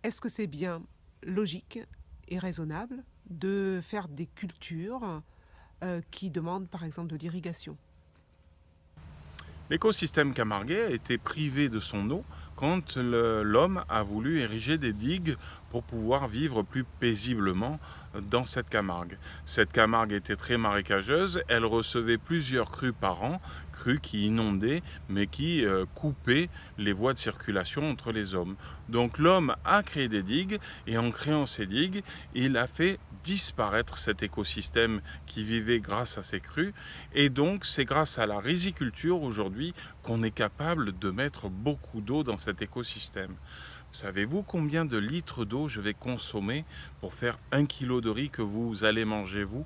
Est-ce que c'est bien logique et raisonnable de faire des cultures qui demandent par exemple de l'irrigation? L'écosystème camarguais a été privé de son eau quand l'homme a voulu ériger des digues pour pouvoir vivre plus paisiblement dans cette Camargue. Cette Camargue était très marécageuse, elle recevait plusieurs crues par an, crues qui inondaient mais qui coupaient les voies de circulation entre les hommes. Donc l'homme a créé des digues et en créant ces digues, il a fait disparaître cet écosystème qui vivait grâce à ces crues et donc c'est grâce à la riziculture aujourd'hui qu'on est capable de mettre beaucoup d'eau dans cet écosystème. Savez-vous combien de litres d'eau je vais consommer pour faire 1 kilo de riz que vous allez manger vous?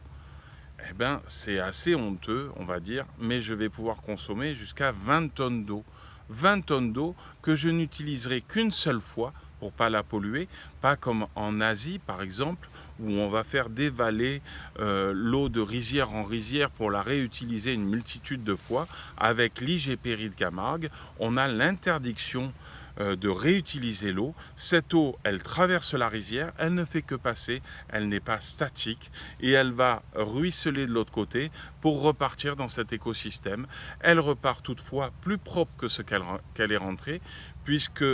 Eh bien, c'est assez honteux, on va dire, mais je vais pouvoir consommer jusqu'à 20 tonnes d'eau. 20 tonnes d'eau que je n'utiliserai qu'une seule fois pour ne pas la polluer, pas comme en Asie par exemple, où on va faire dévaler l'eau de rizière en rizière pour la réutiliser une multitude de fois. Avec l'IGPRI de Camargue, on a l'interdiction de réutiliser l'eau. Cette eau, elle traverse la rizière, elle ne fait que passer, elle n'est pas statique et elle va ruisseler de l'autre côté pour repartir dans cet écosystème. Elle repart toutefois plus propre que ce qu'elle est rentrée, puisque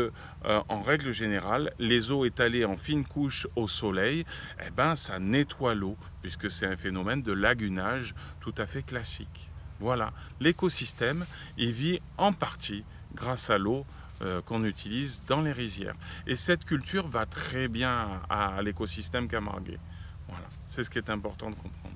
en règle générale, les eaux étalées en fine couche au soleil, eh ben, ça nettoie l'eau, puisque c'est un phénomène de lagunage tout à fait classique. Voilà, l'écosystème, il vit en partie grâce à l'eau qu'on utilise dans les rizières. Et cette culture va très bien à l'écosystème camarguais. Voilà, c'est ce qui est important de comprendre.